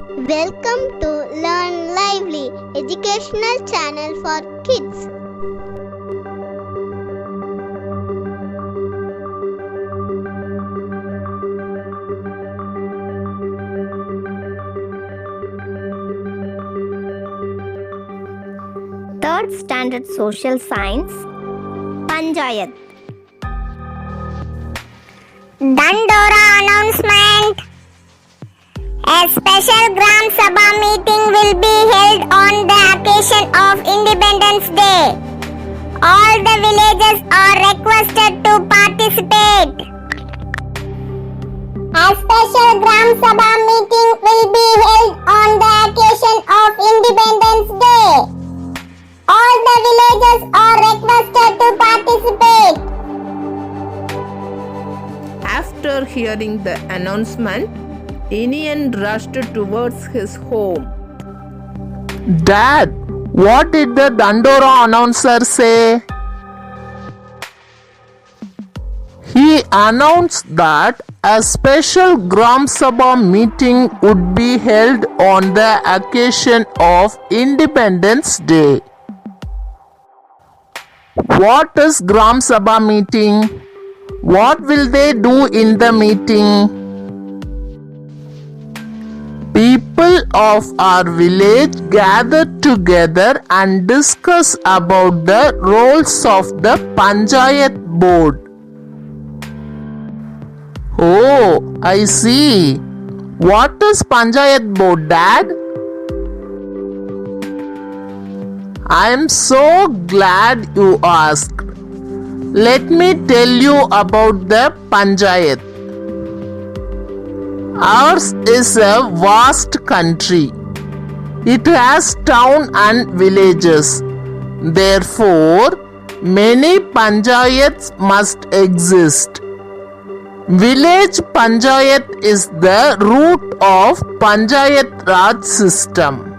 Welcome to Learn Lively, educational channel for kids. Third Standard Social Science, Panchayat. Dandora announcement. A special Gram Sabha meeting will be held on the occasion of Independence Day. All the villages are requested to participate. A special Gram Sabha meeting will be held on the occasion of Independence Day. All the villages are requested to participate. After hearing the announcement, Inian rushed towards his home. Dad, what did the Dandora announcer say? He announced that a special Gram Sabha meeting would be held on the occasion of Independence Day. What is Gram Sabha meeting? What will they do in the meeting? People of our village gather together and discuss about the roles of the Panchayat board. Oh, I see. What is Panchayat board, Dad? I am so glad you asked. Let me tell you about the Panchayat. Ours is a vast country. It has towns and villages. Therefore, many Panchayats must exist. Village Panchayat is the root of Panchayat Raj system.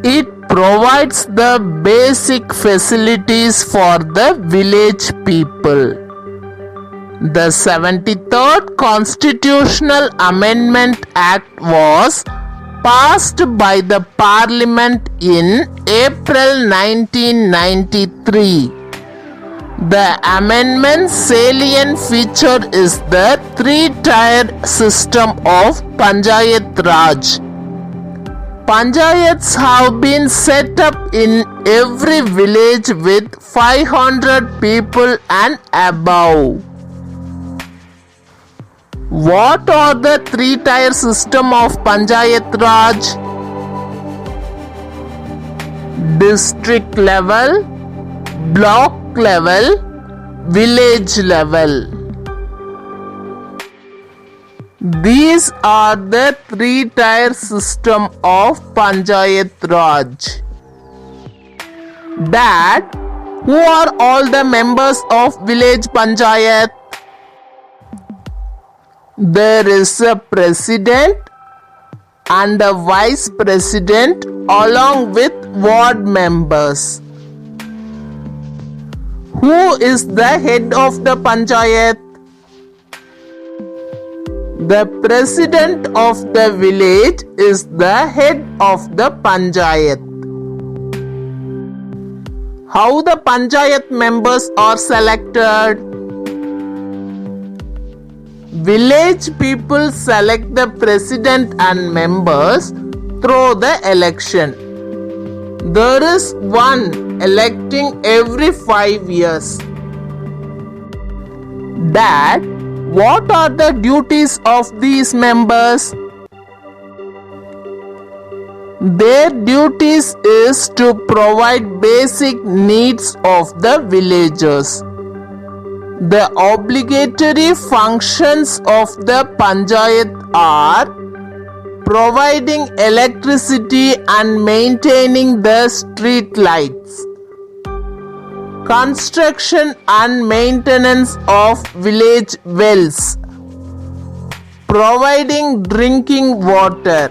It provides the basic facilities for the village people. The 73rd Constitutional Amendment Act was passed by the Parliament in April 1993. The amendment's salient feature is the three-tier system of Panchayat Raj. Panchayats have been set up in every village with 500 people and above. What are the three-tier system of Panchayat Raj? District level, block level, village level. These are the three-tier system of Panchayat Raj. Dad, who are all the members of village Panchayat? There is a president and a vice president along with ward members. Who is the head of the Panchayat? The president of the village is the head of the Panchayat. How the Panchayat members are selected? Village people select the president and members through the election. There is one electing every 5 years. Dad, what are the duties of these members? Their duties is to provide basic needs of the villagers. The obligatory functions of the Panchayat are providing electricity and maintaining the street lights, construction and maintenance of village wells, providing drinking water,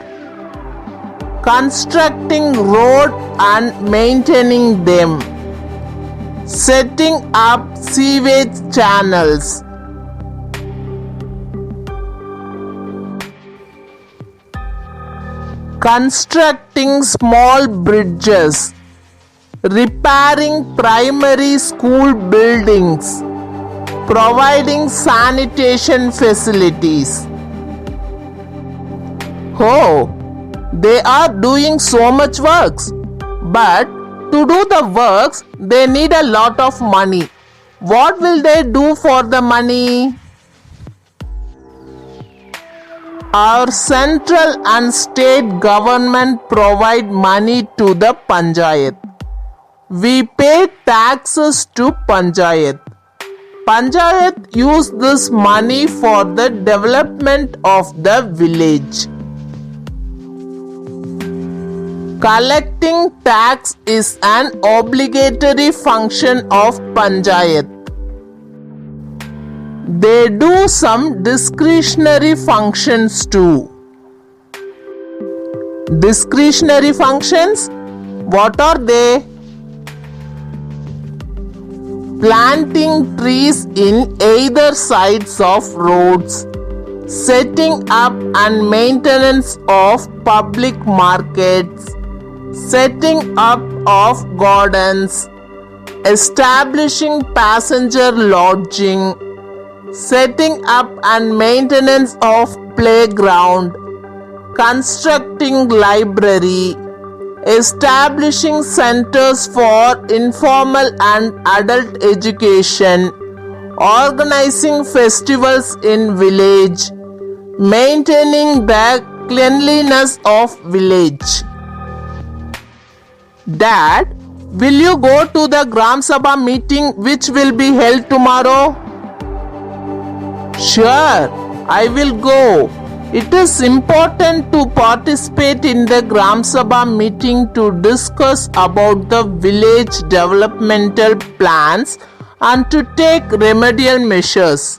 constructing road and maintaining them, setting up sewage channels. constructing small bridges, repairing primary school buildings, providing sanitation facilities. Oh, they are doing so much works. But to do the works, they need a lot of money. What will they do for the money? Our central and state government provide money to the Panchayat. We pay taxes to Panchayat. Panchayat use this money for the development of the village. Collecting tax is an obligatory function of Panchayat. They do some discretionary functions too. Discretionary functions? What are they? Planting trees in either sides of roads, setting up and maintenance of public markets, setting up of gardens, establishing passenger lodging, setting up and maintenance of playground, constructing library, establishing centers for informal and adult education, organizing festivals in village, maintaining the cleanliness of village. Dad, will you go to the Gram Sabha meeting which will be held tomorrow? Sure, I will go. It is important to participate in the Gram Sabha meeting to discuss about the village developmental plans and to take remedial measures.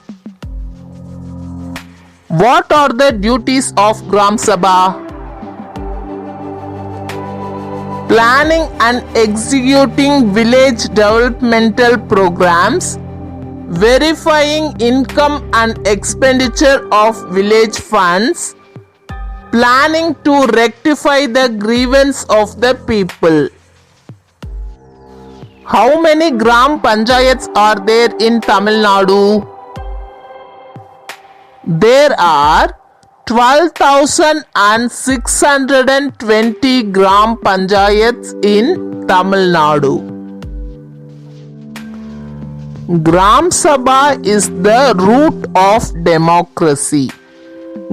What are the duties of Gram Sabha? Planning and executing village developmental programs, verifying income and expenditure of village funds, planning to rectify the grievance of the people. How many Gram Panchayats are there in Tamil Nadu? There are 12,620 Gram Panchayats in Tamil Nadu. Gram Sabha is the root of democracy.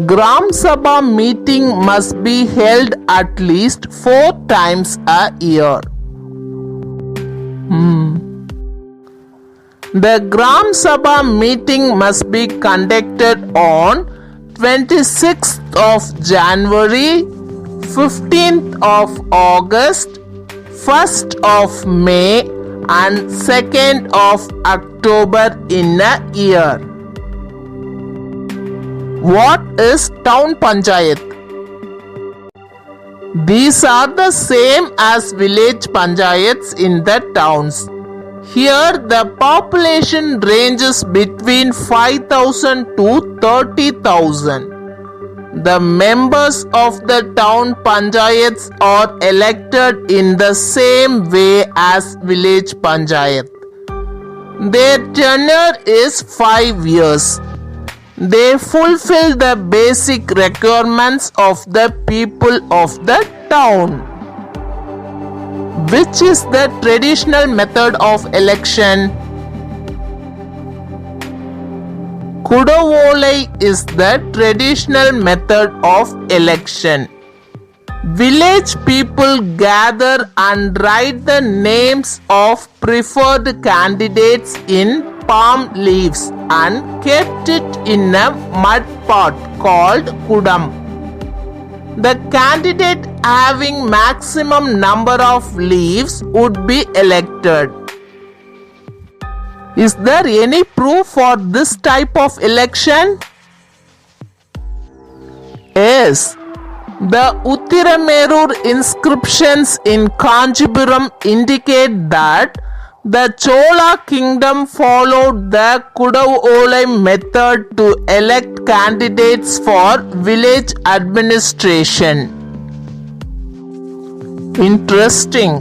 Gram Sabha meeting must be held at least 4 times a year. The Gram Sabha meeting must be conducted on 26th of January, 15th of August, 1st of May and 2nd of October in a year. What is Town Panchayat? These are the same as village panchayats in the towns. Here the population ranges between 5,000 to 30,000. The members of the town panchayats are elected in the same way as village panchayat. Their tenure is 5 years. They fulfill the basic requirements of the people of the town. Which is the traditional method of election? Kudavolai is the traditional method of election. Village people gather and write the names of preferred candidates in palm leaves and kept it in a mud pot called kudam. The candidate having maximum number of leaves would be elected. Is there any proof for this type of election? Yes. The Uttiramerur inscriptions in Kanchipuram indicate that the Chola kingdom followed the Kudavolai method to elect candidates for village administration. Interesting.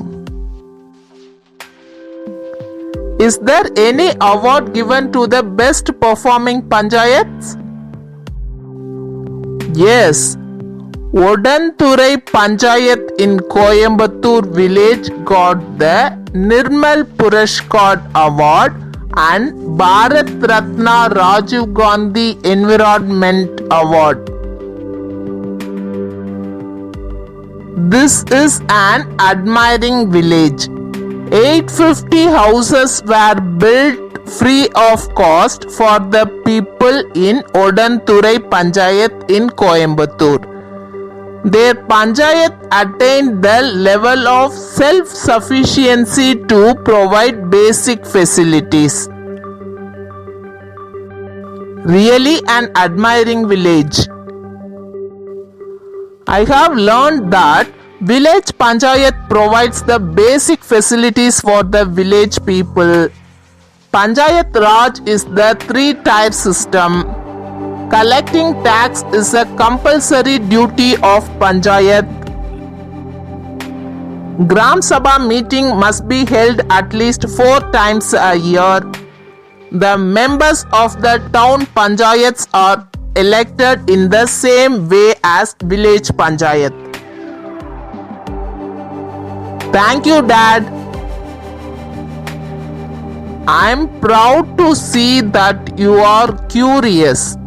Is there any award given to the best performing panchayats? Yes. Odanturai Panchayat in Coimbatore village got the Nirmal Purashkar Award and Bharat Ratna Rajiv Gandhi Environment Award. This is an admiring village. 850 houses were built free of cost for the people in Odanturai Panchayat in Coimbatore. Their panchayat attained the level of self-sufficiency to provide basic facilities. Really an admiring village. I have learned that village panchayat provides the basic facilities for the village people. Panchayat Raj is the three-tier system. Collecting tax is a compulsory duty of Panchayat. Gram Sabha meeting must be held at least 4 times a year. The members of the town Panchayats are elected in the same way as village Panchayat. Thank you, Dad. I am proud to see that you are curious.